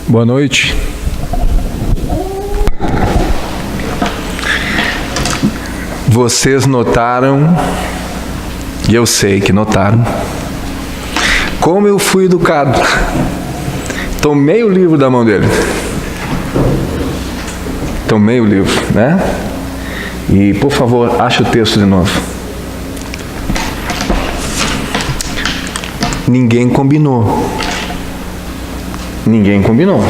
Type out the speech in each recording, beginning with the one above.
Boa noite. Vocês notaram, e eu sei que notaram, como eu fui educado. Tomei o livro da mão dele. Tomei o livro, né? E, por favor, acha o texto de novo. Ninguém combinou. Ninguém combinou.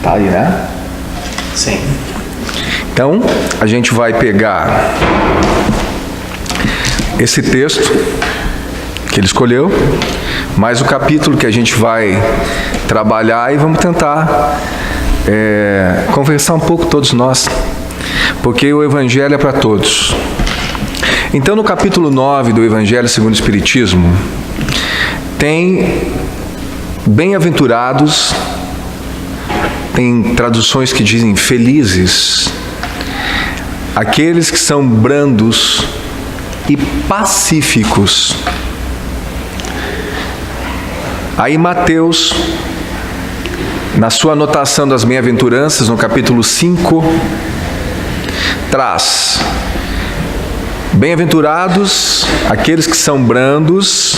Tá aí, né? Sim. Então, a gente vai pegar esse texto que ele escolheu, mais o capítulo que a gente vai trabalhar e vamos tentar conversar um pouco todos nós, porque o Evangelho é para todos. Então, no capítulo 9 do Evangelho segundo o Espiritismo, tem bem-aventurados, tem traduções que dizem felizes, aqueles que são brandos e pacíficos. Aí Mateus, na sua anotação das bem-aventuranças, no capítulo 5, traz: bem-aventurados aqueles que são brandos,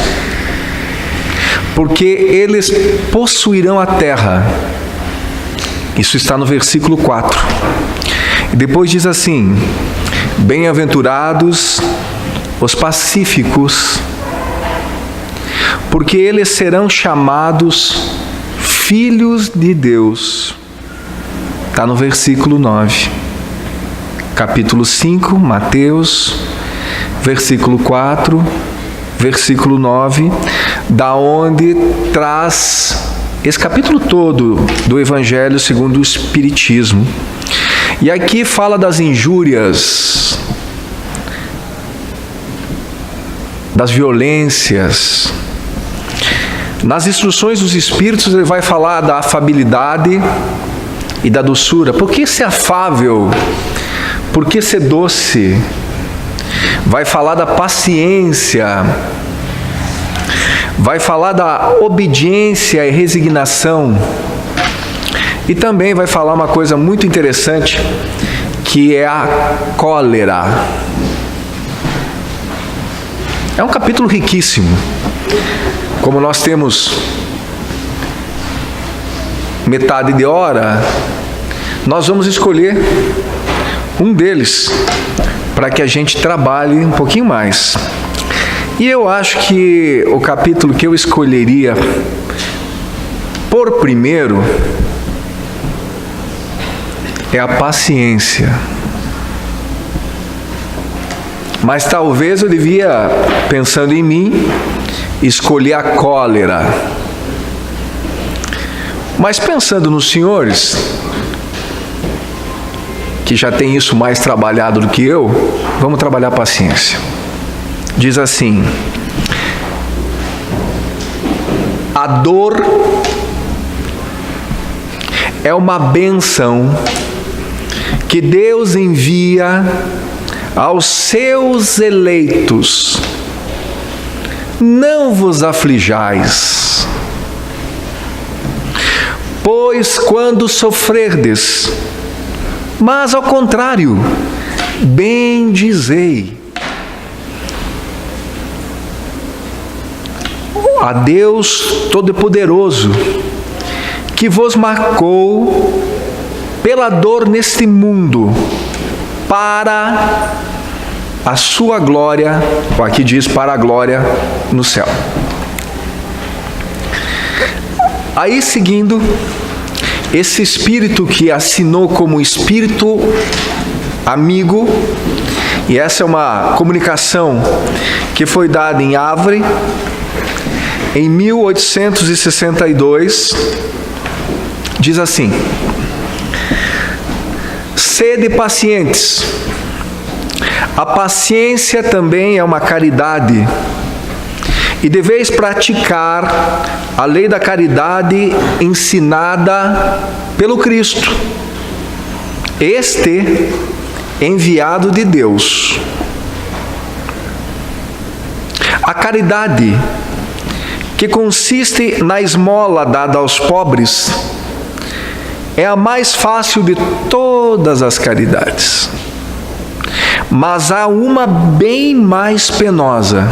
porque eles possuirão a terra. Isso está no versículo 4. E depois diz assim: bem-aventurados os pacíficos, porque eles serão chamados filhos de Deus. Está no versículo 9. Capítulo 5, Mateus, versículo 4, versículo 9, da onde traz esse capítulo todo do Evangelho segundo o Espiritismo. E aqui fala das injúrias, das violências. Nas instruções dos Espíritos ele vai falar da afabilidade e da doçura. Por que ser afável? Por que ser doce? Vai falar da paciência. Vai falar da obediência e resignação. E também vai falar uma coisa muito interessante, que é a cólera. É um capítulo riquíssimo. Como nós temos metade de hora, nós vamos escolher um deles para que a gente trabalhe um pouquinho mais. E eu acho que o capítulo que eu escolheria por primeiro é a paciência. Mas talvez eu devia, pensando em mim, escolher a cólera. Mas pensando nos senhores, que já tem isso mais trabalhado do que eu, vamos trabalhar a paciência. Diz assim: a dor é uma bênção que Deus envia aos seus eleitos. Não vos aflijais, pois quando sofrerdes, mas ao contrário, bendizei. A Deus Todo-Poderoso, que vos marcou pela dor neste mundo, para a sua glória, ou aqui diz para a glória no céu. Aí seguindo, esse Espírito que assinou como Espírito amigo, e essa é uma comunicação que foi dada em Havre, em 1862, diz assim: sede pacientes. A paciência também é uma caridade, e deveis praticar a lei da caridade ensinada pelo Cristo, este enviado de Deus. A caridade, que consiste na esmola dada aos pobres, é a mais fácil de todas as caridades. Mas há uma bem mais penosa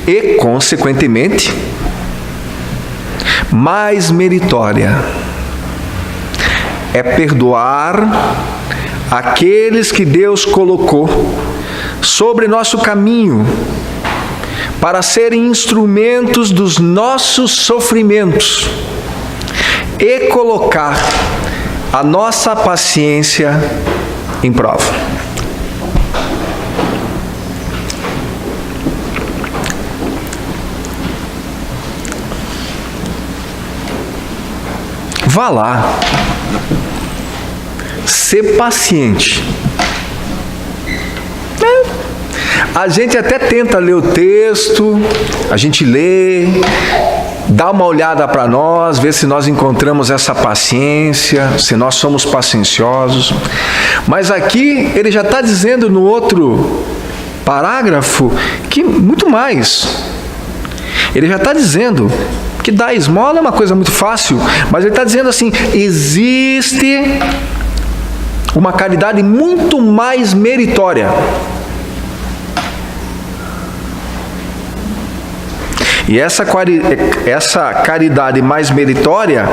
e, consequentemente, mais meritória. É perdoar aqueles que Deus colocou sobre nosso caminho para serem instrumentos dos nossos sofrimentos e colocar a nossa paciência em prova. Vá lá, ser paciente. A gente até tenta ler o texto, a gente lê, dá uma olhada para nós, ver se nós encontramos essa paciência, se nós somos pacienciosos. Mas aqui ele já está dizendo no outro parágrafo que muito mais. Ele já está dizendo que dar esmola é uma coisa muito fácil, mas ele está dizendo assim, existe uma caridade muito mais meritória. E essa caridade mais meritória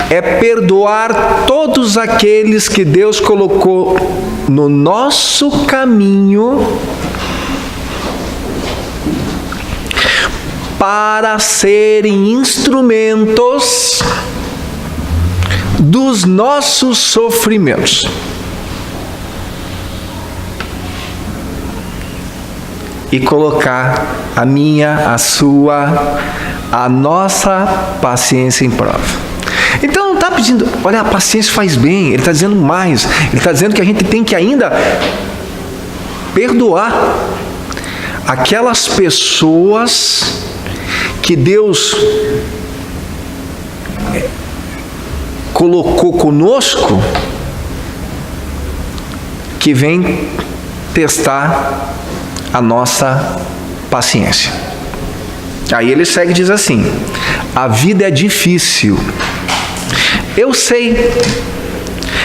é perdoar todos aqueles que Deus colocou no nosso caminho para serem instrumentos dos nossos sofrimentos. E colocar a minha, a sua, a nossa paciência em prova. Então não está pedindo, olha, a paciência faz bem, ele está dizendo mais, ele está dizendo que a gente tem que ainda perdoar aquelas pessoas que Deus colocou conosco, que vem testar a nossa paciência. Aí ele segue e diz assim, a vida é difícil, eu sei,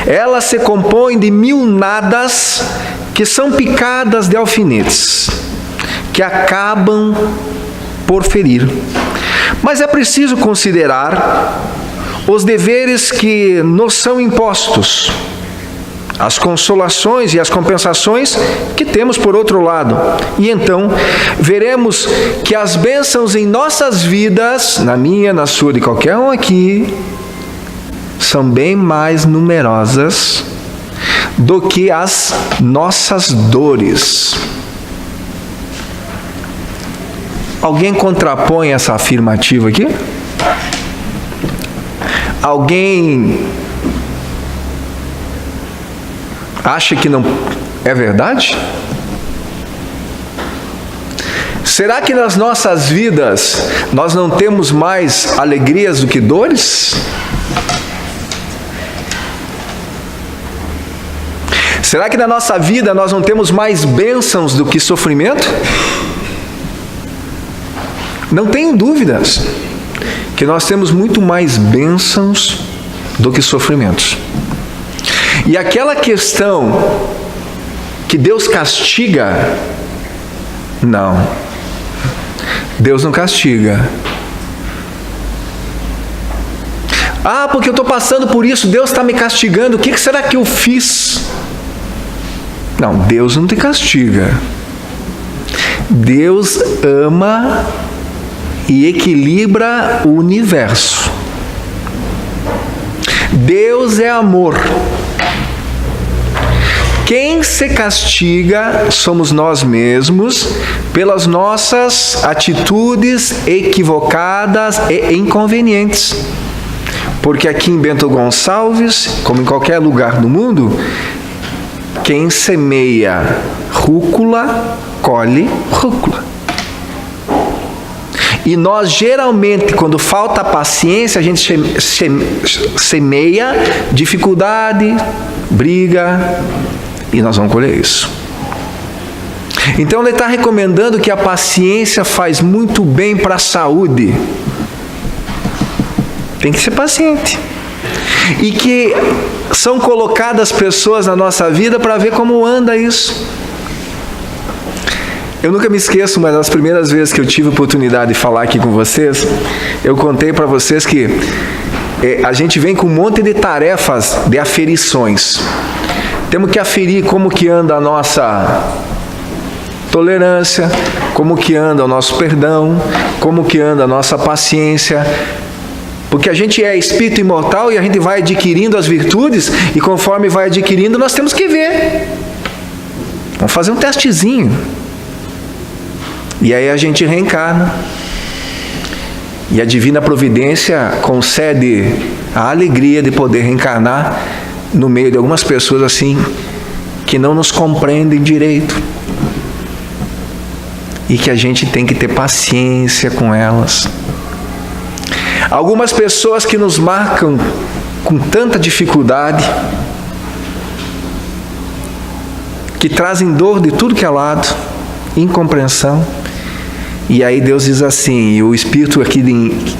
ela se compõe de mil nadas que são picadas de alfinetes, que acabam por ferir. Mas é preciso considerar os deveres que nos são impostos, as consolações e as compensações que temos por outro lado. E então veremos que as bênçãos em nossas vidas, na minha, na sua, de qualquer um aqui, são bem mais numerosas do que as nossas dores. Alguém contrapõe essa afirmativa aqui? Alguém acha que não é verdade? Será que nas nossas vidas nós não temos mais alegrias do que dores? Será que na nossa vida nós não temos mais bênçãos do que sofrimento? Não tenho dúvidas que nós temos muito mais bênçãos do que sofrimentos. E aquela questão que Deus castiga, não. Deus não castiga. Ah, porque eu estou passando por isso, Deus está me castigando, o que será que eu fiz? Não, Deus não te castiga. Deus ama e equilibra o universo. Deus é amor. Quem se castiga somos nós mesmos pelas nossas atitudes equivocadas e inconvenientes. Porque aqui em Bento Gonçalves, como em qualquer lugar do mundo, quem semeia rúcula, colhe rúcula. E nós geralmente, quando falta paciência, a gente semeia dificuldade, briga, e nós vamos colher isso. Então ele está recomendando que a paciência faz muito bem para a saúde. Tem que ser paciente. e que são colocadas pessoas na nossa vida para ver como anda isso. Eu nunca me esqueço, mas das primeiras vezes que eu tive a oportunidade de falar aqui com vocês, eu contei para vocês que a gente vem com um monte de tarefas, de aferições. Temos que aferir como que anda a nossa tolerância, como que anda o nosso perdão, como que anda a nossa paciência, porque a gente é espírito imortal e a gente vai adquirindo as virtudes, e conforme vai adquirindo nós temos que ver. Vamos fazer um testezinho. E aí a gente reencarna. E a divina providência concede a alegria de poder reencarnar no meio de algumas pessoas assim, que não nos compreendem direito. E que a gente tem que ter paciência com elas. Algumas pessoas que nos marcam com tanta dificuldade, que trazem dor de tudo que é lado, incompreensão. E aí Deus diz assim, e o Espírito aqui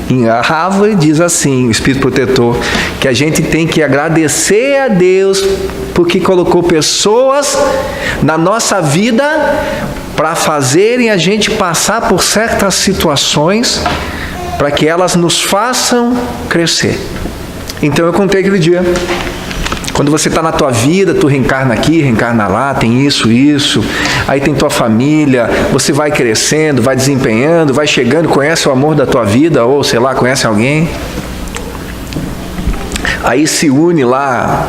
em Harvard diz assim, o Espírito protetor, que a gente tem que agradecer a Deus porque colocou pessoas na nossa vida para fazerem a gente passar por certas situações, para que elas nos façam crescer. Então eu contei aquele dia, quando você está na tua vida, tu reencarna aqui, reencarna lá, tem isso, aí tem tua família, você vai crescendo, vai desempenhando, vai chegando, conhece o amor da tua vida, ou sei lá, conhece alguém. Aí se une lá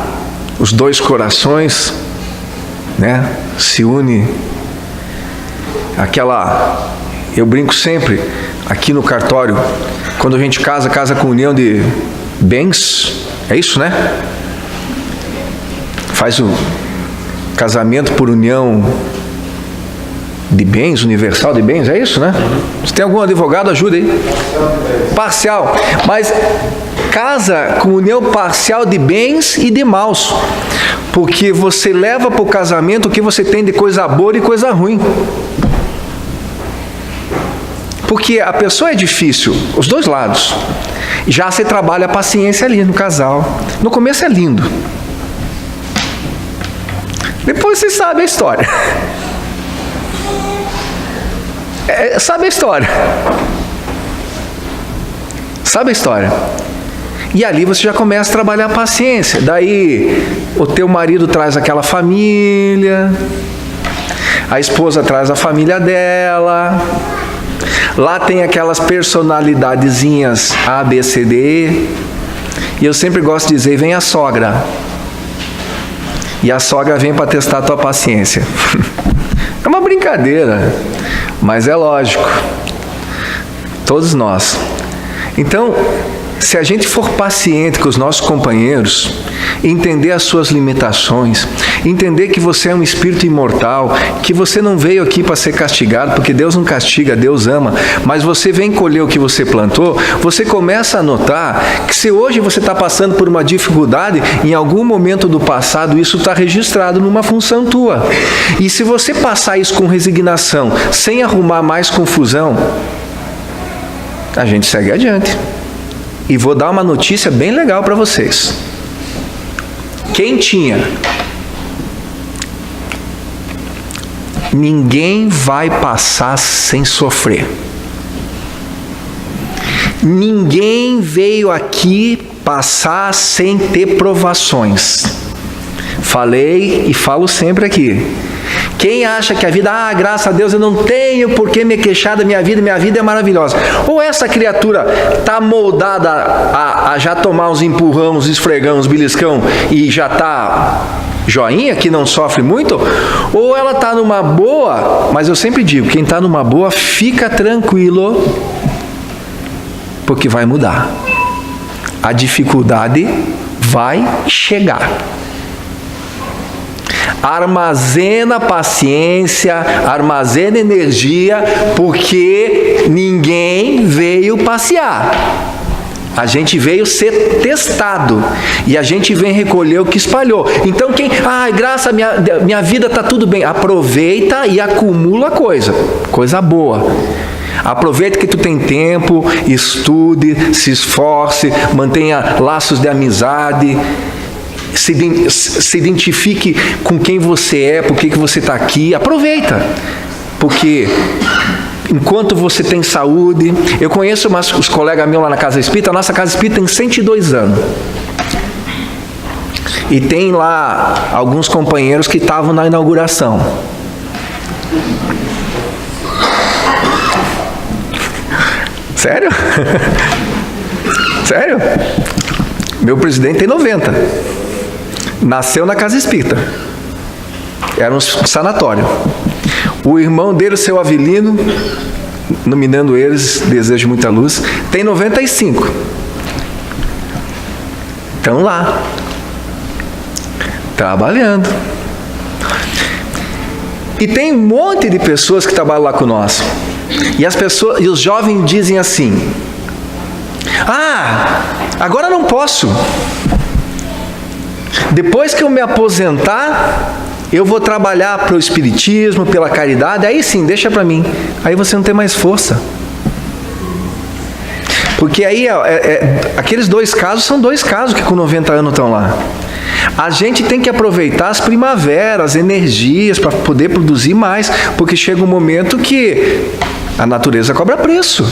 os dois corações, né? Se une aquela, eu brinco sempre, aqui no cartório, quando a gente casa com união de bens, é isso, né? Faz o casamento por união de bens, universal de bens, é isso, né? Se tem algum advogado, ajuda aí. Parcial. Mas casa com união parcial de bens e de maus. Porque você leva para o casamento o que você tem de coisa boa e coisa ruim. Porque a pessoa é difícil, os dois lados. Já se trabalha a paciência ali no casal. No começo é lindo. Depois você sabe a história. Sabe a história. Sabe a história. E ali você já começa a trabalhar a paciência. Daí o teu marido traz aquela família, a esposa traz a família dela. Lá tem aquelas personalidadezinhas A, B, C, D. E eu sempre gosto de dizer, vem a sogra. E a sogra vem para testar a tua paciência. É uma brincadeira, mas é lógico. Todos nós. Então, se a gente for paciente com os nossos companheiros, entender as suas limitações, entender que você é um espírito imortal, que você não veio aqui para ser castigado, porque Deus não castiga, Deus ama, mas você vem colher o que você plantou, você começa a notar que se hoje você está passando por uma dificuldade, em algum momento do passado isso está registrado numa função tua. E se você passar isso com resignação, sem arrumar mais confusão, a gente segue adiante. E vou dar uma notícia bem legal para vocês. Quentinha. Ninguém vai passar sem sofrer. Ninguém veio aqui passar sem ter provações. Falei e falo sempre aqui. Quem acha que a vida, graças a Deus eu não tenho por que me queixar da minha vida é maravilhosa. Ou essa criatura está moldada a já tomar uns empurrão, uns esfregão, uns beliscão e já está joinha, que não sofre muito, ou ela está numa boa, mas eu sempre digo, quem está numa boa, fica tranquilo, porque vai mudar. A dificuldade vai chegar. Armazena paciência, armazena energia, porque ninguém veio passear. A gente veio ser testado e a gente vem recolher o que espalhou. Então graças a minha vida está tudo bem. Aproveita e acumula coisa boa. Aproveite que tu tem tempo, estude, se esforce, mantenha laços de amizade, se identifique com quem você é, por que você está aqui. Aproveita, porque enquanto você tem saúde... Eu conheço os colegas meus lá na Casa Espírita. A nossa Casa Espírita tem 102 anos. E tem lá alguns companheiros que estavam na inauguração. Sério? Sério? Meu presidente tem 90. Nasceu na Casa Espírita. Era um sanatório. O irmão dele, o seu Avelino, nominando eles, desejo muita luz, tem 95. Estão lá, trabalhando. E tem um monte de pessoas que trabalham lá com nós. E as pessoas, e os jovens dizem assim: ah, agora não posso. Depois que eu me aposentar, eu vou trabalhar para o espiritismo, pela caridade. Aí sim, deixa para mim. Aí você não tem mais força. Porque aí, aqueles 2 casos são 2 casos que com 90 anos estão lá. A gente tem que aproveitar as primaveras, as energias, para poder produzir mais. Porque chega um momento que a natureza cobra preço.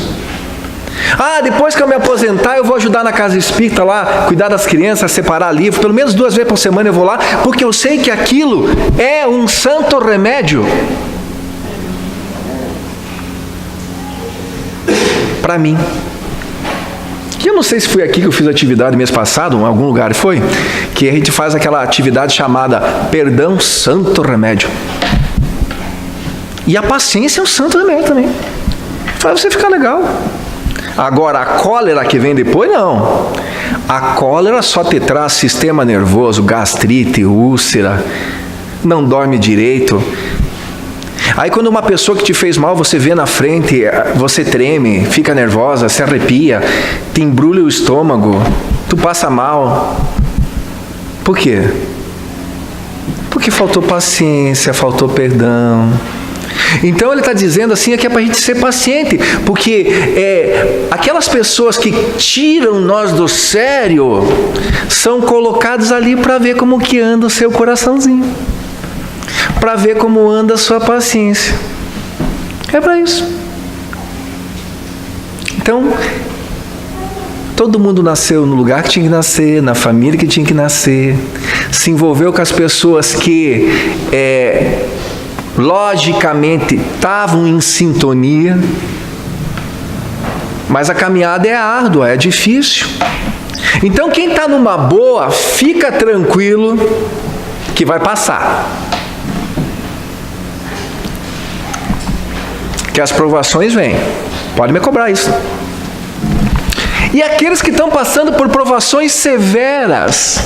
Ah, depois que eu me aposentar, eu vou ajudar na Casa Espírita lá, cuidar das crianças, separar livro. Pelo menos 2 vezes por semana eu vou lá, porque eu sei que aquilo é um santo remédio para mim. E eu não sei se foi aqui que eu fiz atividade mês passado, em algum lugar foi, que a gente faz aquela atividade chamada Perdão Santo Remédio. E a paciência é um santo remédio também. Faz você ficar legal. Agora, a cólera que vem depois, não. A cólera só te traz sistema nervoso, gastrite, úlcera, não dorme direito. Aí quando uma pessoa que te fez mal, você vê na frente, você treme, fica nervosa, se arrepia, te embrulha o estômago, tu passa mal. Por quê? Porque faltou paciência, faltou perdão. Então ele está dizendo assim, que é para a gente ser paciente, porque aquelas pessoas que tiram nós do sério, são colocadas ali para ver como que anda o seu coraçãozinho, para ver como anda a sua paciência. É para isso. Então, todo mundo nasceu no lugar que tinha que nascer, na família que tinha que nascer, se envolveu com as pessoas que logicamente estavam em sintonia, mas a caminhada é árdua, é difícil. Então quem está numa boa, fica tranquilo que vai passar, que as provações vêm, pode me cobrar isso. E aqueles que estão passando por provações severas,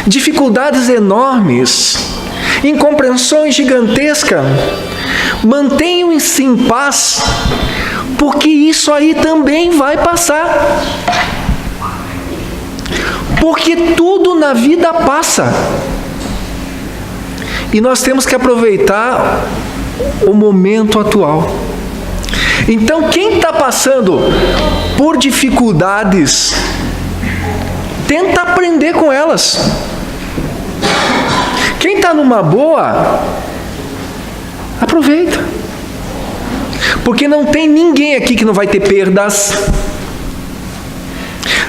dificuldades enormes, incompreensões gigantescas, mantenham-se em paz, porque isso aí também vai passar. Porque tudo na vida passa. E nós temos que aproveitar o momento atual. Então, quem está passando por dificuldades, tenta aprender com elas. Quem está numa boa, aproveita. Porque não tem ninguém aqui que não vai ter perdas.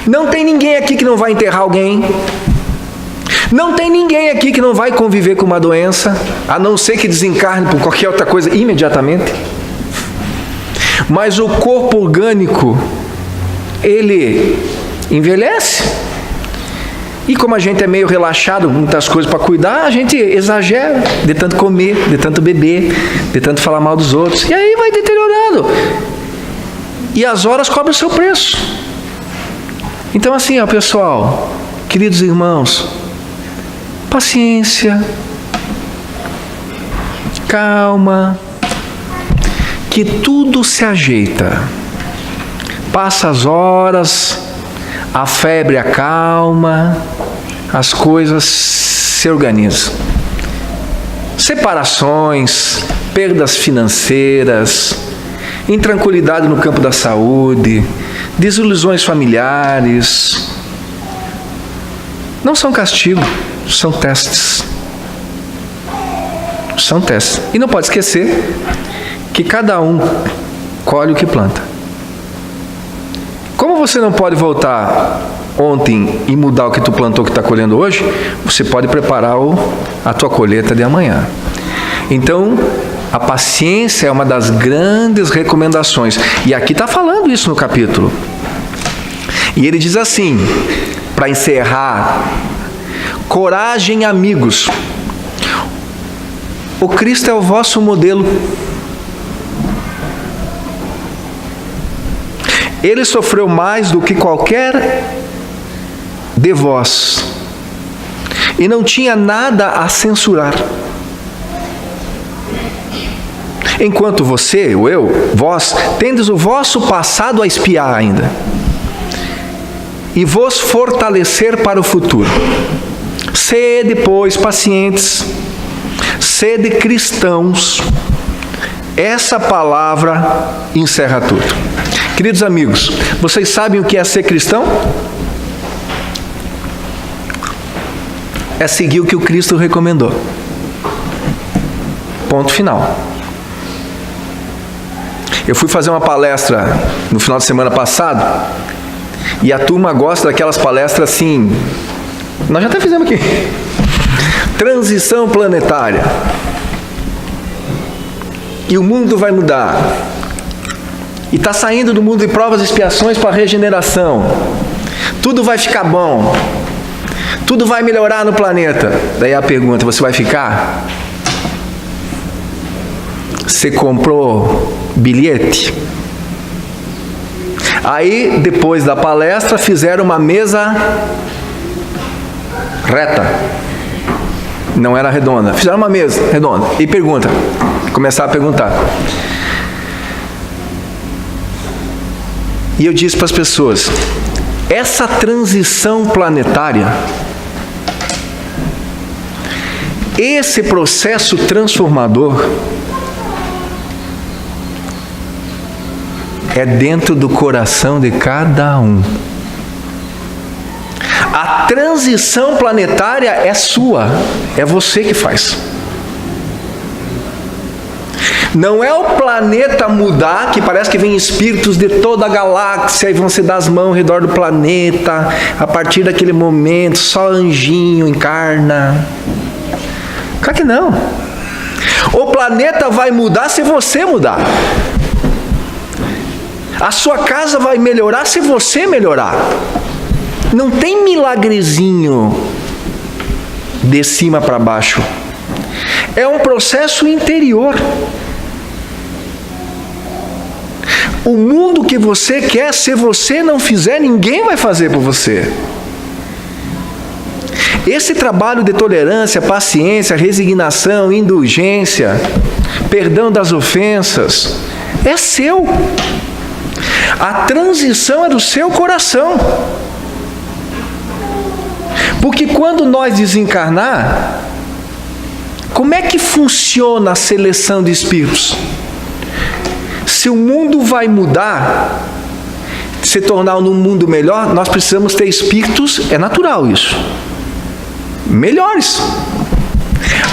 Não tem ninguém aqui que não vai enterrar alguém. Não tem ninguém aqui que não vai conviver com uma doença, a não ser que desencarne por qualquer outra coisa imediatamente. Mas o corpo orgânico, ele envelhece. E como a gente é meio relaxado, muitas coisas para cuidar, a gente exagera de tanto comer, de tanto beber, de tanto falar mal dos outros. E aí vai deteriorando. E as horas cobram o seu preço. Então assim, ó, pessoal, queridos irmãos, paciência, calma, que tudo se ajeita. Passa as horas, a febre acalma, as coisas se organizam. Separações, perdas financeiras, intranquilidade no campo da saúde, desilusões familiares. Não são castigo, são testes. São testes. E não pode esquecer que cada um colhe o que planta. Como você não pode voltar ontem e mudar o que tu plantou, que está colhendo hoje, você pode preparar a tua colheita de amanhã. Então, a paciência é uma das grandes recomendações. E aqui está falando isso no capítulo. E ele diz assim, para encerrar: coragem, amigos. O Cristo é o vosso modelo. Ele sofreu mais do que qualquer de vós, e não tinha nada a censurar. Enquanto você, ou eu, vós, tendes o vosso passado a espiar ainda, e vos fortalecer para o futuro. Sede, pois, pacientes, sede cristãos. Essa palavra encerra tudo. Queridos amigos, vocês sabem o que é ser cristão? É seguir o que o Cristo recomendou. Ponto final. Eu fui fazer uma palestra no final de semana passado, e a turma gosta daquelas palestras assim, nós já até fizemos aqui, transição planetária, e o mundo vai mudar, e está saindo do mundo de provas e expiações para a regeneração, tudo vai ficar bom, tudo vai melhorar no planeta. Daí a pergunta: você vai ficar? Você comprou bilhete? Aí, depois da palestra, fizeram uma mesa reta. Não era redonda. Fizeram uma mesa redonda. E pergunta. Começaram a perguntar. E eu disse para as pessoas: essa transição planetária, esse processo transformador, é dentro do coração de cada um. A transição planetária é sua, é você que faz. Não é o planeta mudar, que parece que vem espíritos de toda a galáxia e vão se dar as mãos ao redor do planeta. A partir daquele momento, só anjinho encarna. Claro que não. O planeta vai mudar se você mudar. A sua casa vai melhorar se você melhorar. Não tem milagrezinho de cima para baixo. É um processo interior. O mundo que você quer, se você não fizer, ninguém vai fazer por você. Esse trabalho de tolerância, paciência, resignação, indulgência, perdão das ofensas, é seu. A transição é do seu coração. Porque quando nós desencarnar, como é que funciona a seleção de espíritos? Se o mundo vai mudar, se tornar um mundo melhor, nós precisamos ter espíritos, é natural isso, melhores.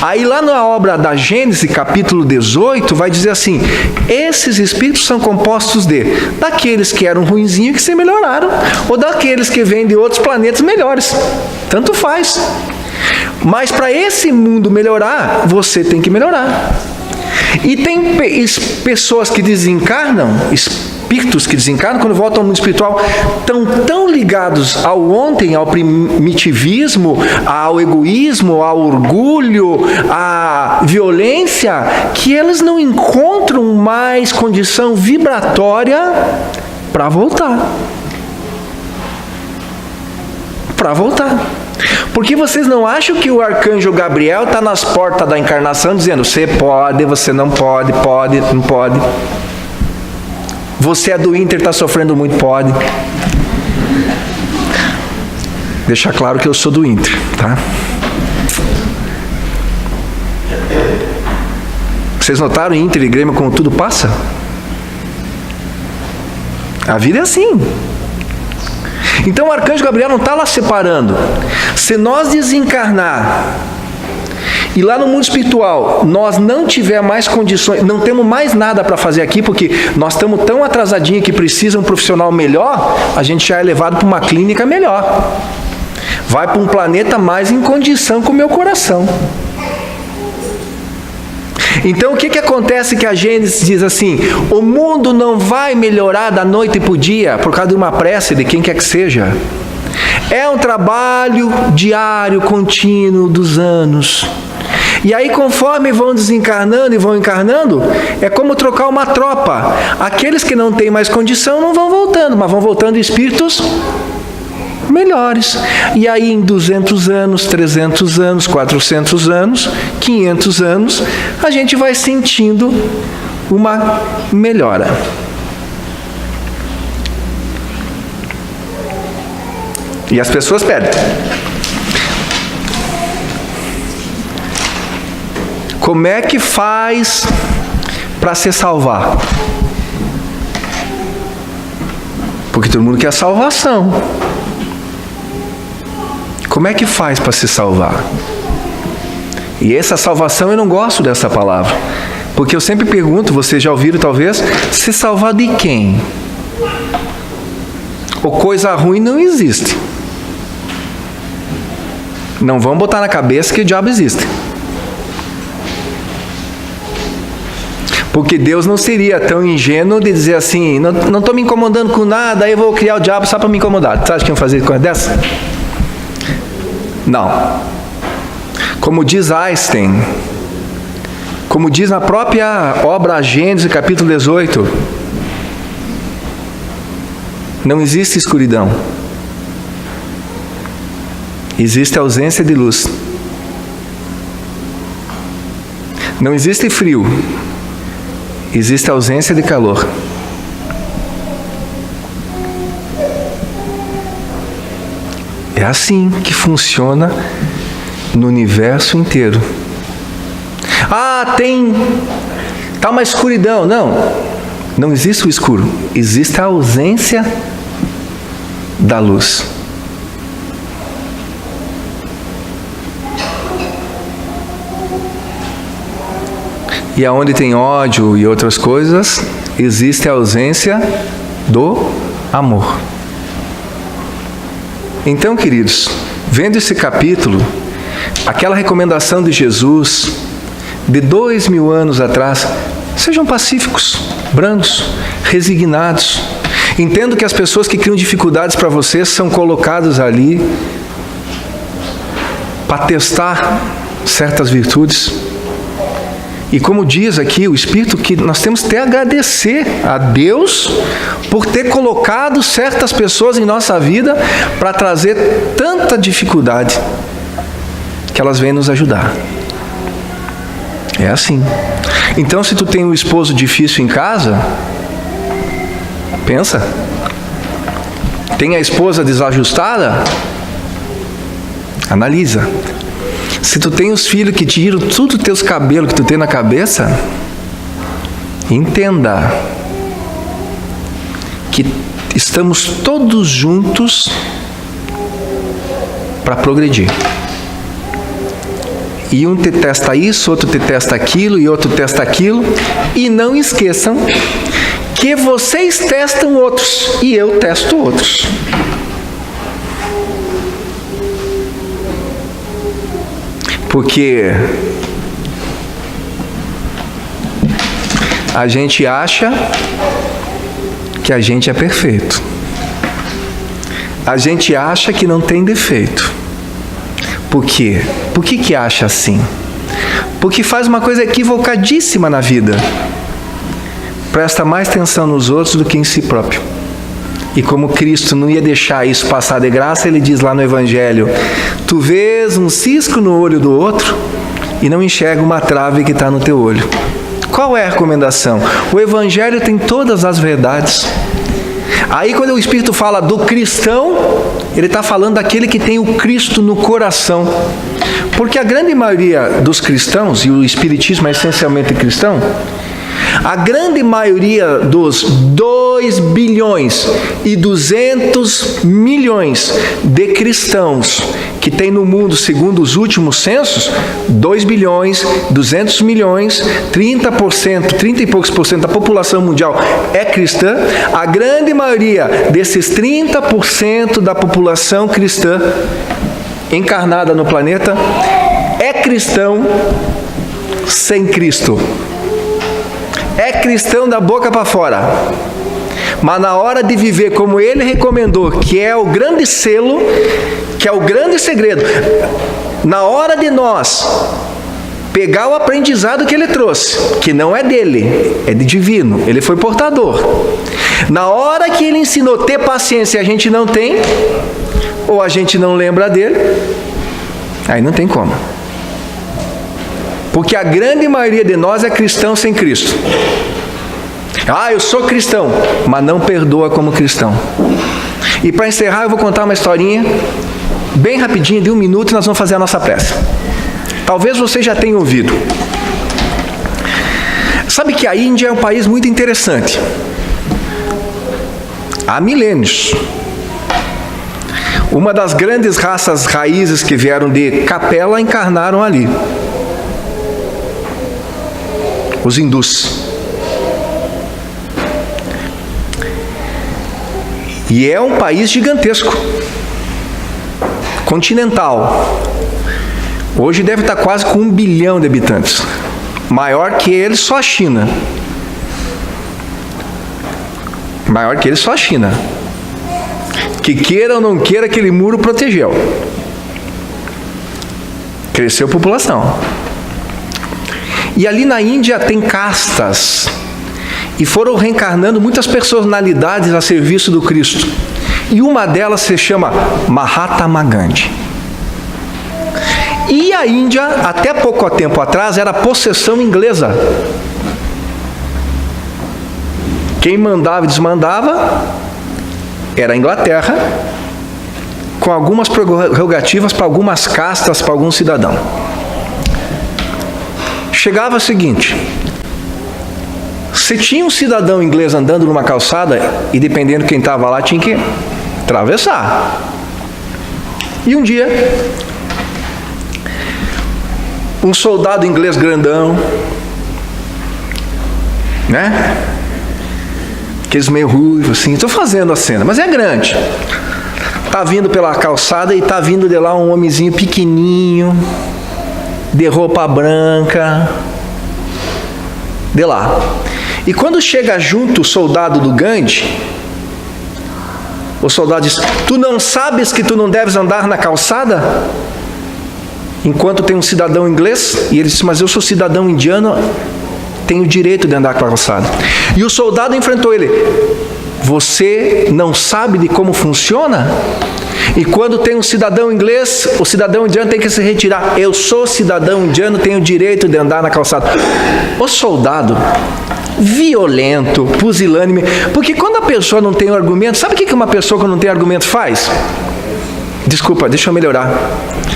Aí lá na obra da Gênesis, capítulo 18, vai dizer assim: esses espíritos são compostos daqueles que eram ruinzinhos e que se melhoraram, ou daqueles que vêm de outros planetas melhores. Tanto faz. Mas para esse mundo melhorar, você tem que melhorar. E tem pessoas que desencarnam, espíritos que desencarnam, quando voltam ao mundo espiritual, estão tão ligados ao ontem, ao primitivismo, ao egoísmo, ao orgulho, à violência, que eles não encontram mais condição vibratória para voltar. Para voltar. Porque vocês não acham que o arcanjo Gabriel está nas portas da encarnação dizendo: você pode, você não pode, pode, não pode. Você é do Inter, está sofrendo muito, pode. Deixar claro que eu sou do Inter, tá? Vocês notaram Inter e Grêmio como tudo passa? A vida é assim. Então o arcanjo Gabriel não está lá separando. Se nós desencarnar e lá no mundo espiritual nós não tiver mais condições, não temos mais nada para fazer aqui, porque nós estamos tão atrasadinhos que precisa um profissional melhor, a gente já é levado para uma clínica melhor. Vai para um planeta mais em condição com o meu coração. Então o que acontece que a Gênesis diz assim: o mundo não vai melhorar da noite para o dia por causa de uma prece de quem quer que seja. É um trabalho diário, contínuo dos anos. E aí conforme vão desencarnando e vão encarnando, é como trocar uma tropa. Aqueles que não têm mais condição não vão voltando, mas vão voltando espíritos melhores. E aí em 200 anos, 300 anos, 400 anos, 500 anos, a gente vai sentindo uma melhora. E as pessoas pedem: como é que faz para se salvar? Porque todo mundo quer salvação. Como é que faz para se salvar? E essa salvação, eu não gosto dessa palavra, porque eu sempre pergunto, vocês já ouviram talvez, se salvar de quem? Ou coisa ruim não existe. Não vamos botar na cabeça que o diabo existe. Porque Deus não seria tão ingênuo de dizer assim: não estou me incomodando com nada, aí eu vou criar o diabo só para me incomodar. Você acha que iam fazer coisa dessa? Não. Como diz Einstein, como diz na própria obra Gênesis, capítulo 18, não existe escuridão. Existe ausência de luz. Não existe frio. Existe ausência de calor. É assim que funciona no universo inteiro. Tá uma escuridão. Não existe o escuro. Existe a ausência da luz. E aonde tem ódio e outras coisas, existe a ausência do amor. Então, queridos, vendo esse capítulo, aquela recomendação de Jesus de 2000 anos atrás: sejam pacíficos, brandos, resignados. Entendo que as pessoas que criam dificuldades para vocês são colocadas ali para testar certas virtudes. E como diz aqui o Espírito, que nós temos que agradecer a Deus por ter colocado certas pessoas em nossa vida para trazer tanta dificuldade, que elas vêm nos ajudar. É assim. Então, se tu tem um esposo difícil em casa, pensa. Tem a esposa desajustada? Analisa. Se tu tem os filhos que tiram tudo os teus cabelos que tu tem na cabeça, entenda que estamos todos juntos para progredir. E um te testa isso, outro te testa aquilo, e outro testa aquilo. E não esqueçam que vocês testam outros e eu testo outros. Porque a gente acha que a gente é perfeito. A gente acha que não tem defeito. Por quê? Por que acha assim? Porque faz uma coisa equivocadíssima na vida. Presta mais atenção nos outros do que em si próprio. E como Cristo não ia deixar isso passar de graça, ele diz lá no Evangelho: tu vês um cisco no olho do outro e não enxerga uma trave que está no teu olho. Qual é a recomendação? O Evangelho tem todas as verdades. Aí quando o Espírito fala do cristão, ele está falando daquele que tem o Cristo no coração. Porque a grande maioria dos cristãos, e o Espiritismo é essencialmente cristão, A grande maioria dos 2 bilhões e 200 milhões de cristãos que tem no mundo, segundo os últimos censos, 2 bilhões, 200 milhões, 30%, 30 e poucos por cento da população mundial é cristã. A grande maioria desses 30% da população cristã encarnada no planeta é cristão sem Cristo. É cristão da boca para fora. Mas na hora de viver como ele recomendou, que é o grande selo, que é o grande segredo, na hora de nós pegar o aprendizado que ele trouxe, que não é dele, é de divino, ele foi portador. Na hora que ele ensinou ter paciência e a gente não tem, ou a gente não lembra dele, aí não tem como. Porque a grande maioria de nós é cristão sem Cristo. Eu sou cristão, mas não perdoa como cristão. E para encerrar, eu vou contar uma historinha, bem rapidinho, de 1 minuto, e nós vamos fazer a nossa prece. Talvez você já tenha ouvido. Sabe que a Índia é um país muito interessante. Há milênios. Uma das grandes raças raízes que vieram de Capela encarnaram ali. Os hindus. E é um país gigantesco, continental. Hoje deve estar quase com 1 bilhão de habitantes. Maior que ele, só a China. Maior que ele, só a China. Que queira ou não queira, aquele muro protegeu. Cresceu a população. E ali na Índia tem castas. E foram reencarnando muitas personalidades a serviço do Cristo. E uma delas se chama Mahatma Gandhi. E a Índia, até pouco tempo atrás, era possessão inglesa. Quem mandava e desmandava era a Inglaterra, com algumas prerrogativas para algumas castas, para algum cidadão. Chegava o seguinte: se tinha um cidadão inglês andando numa calçada, e dependendo de quem estava lá, tinha que atravessar. E um dia, um soldado inglês grandão, né? Aqueles meio ruivos, assim, estou fazendo a cena, mas é grande. Está vindo pela calçada e está vindo de lá um homenzinho pequenininho, de roupa branca, de lá. E quando chega junto o soldado do Gandhi, o soldado diz: tu não sabes que tu não deves andar na calçada? Enquanto tem um cidadão inglês, e ele diz: mas eu sou cidadão indiano, tenho o direito de andar com a calçada. E o soldado enfrentou ele: você não sabe de como funciona? E quando tem um cidadão inglês, o cidadão indiano tem que se retirar. Eu sou cidadão indiano, tenho o direito de andar na calçada. O soldado, violento, pusilânime, porque quando a pessoa não tem um argumento, sabe o que uma pessoa que não tem argumento faz? Desculpa, deixa eu melhorar.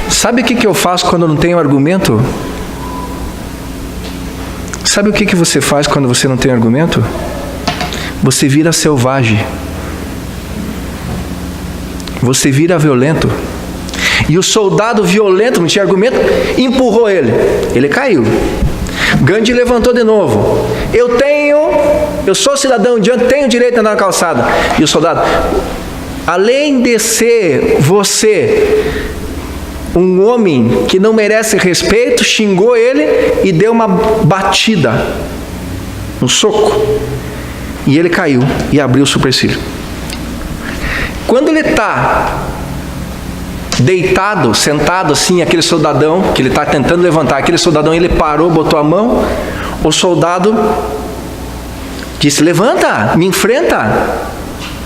Sabe o que eu faço quando eu não tenho argumento? Sabe o que você faz quando você não tem argumento? Você vira selvagem. Você vira violento. E o soldado violento, não tinha argumento, empurrou ele. Ele caiu. Gandhi levantou de novo. Eu sou cidadão indiano, tenho direito de andar na calçada. E o soldado: além de ser você um homem que não merece respeito, xingou ele e deu uma batida, um soco. E ele caiu e abriu o supercílio. Quando ele está deitado, sentado assim, aquele soldadão, que ele está tentando levantar, aquele soldadão, ele parou, botou a mão, o soldado disse: levanta, me enfrenta.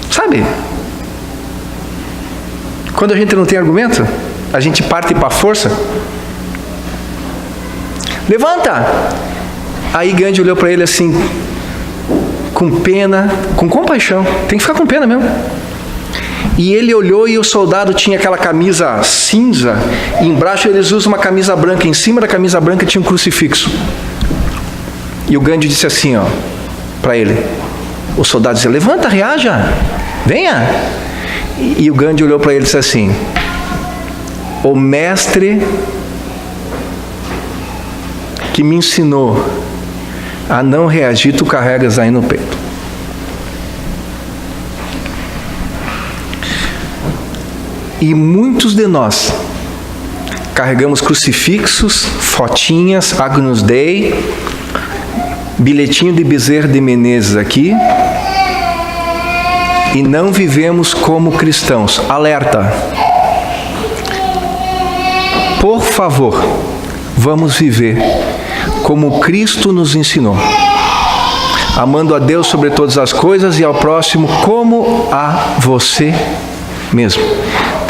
Sabe? Quando a gente não tem argumento, a gente parte para a força. Levanta! Aí Gandhi olhou para ele assim, com pena, com compaixão. Tem que ficar com pena mesmo. E ele olhou e o soldado tinha aquela camisa cinza, e embaixo eles usam uma camisa branca. Em cima da camisa branca tinha um crucifixo. E o Gandhi disse assim, ó, para ele. O soldado disse, levanta, reaja, venha. E o Gandhi olhou para ele e disse assim, o mestre que me ensinou a não reagir, tu carregas aí no peito. E muitos de nós carregamos crucifixos, fotinhas, Agnus Dei, bilhetinho de Bezerra de Menezes aqui, e não vivemos como cristãos. Alerta! Por favor, vamos viver como Cristo nos ensinou, amando a Deus sobre todas as coisas e ao próximo como a você mesmo.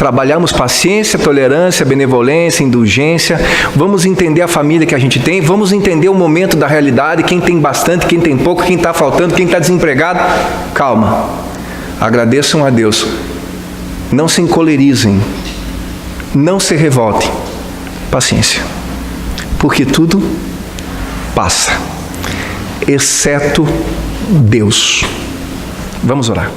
Trabalhamos paciência, tolerância, benevolência, indulgência. Vamos entender a família que a gente tem. Vamos entender o momento da realidade. Quem tem bastante, quem tem pouco, quem está faltando, quem está desempregado. Calma. Agradeçam a Deus. Não se encolerizem. Não se revoltem. Paciência. Porque tudo passa. Exceto Deus. Vamos orar.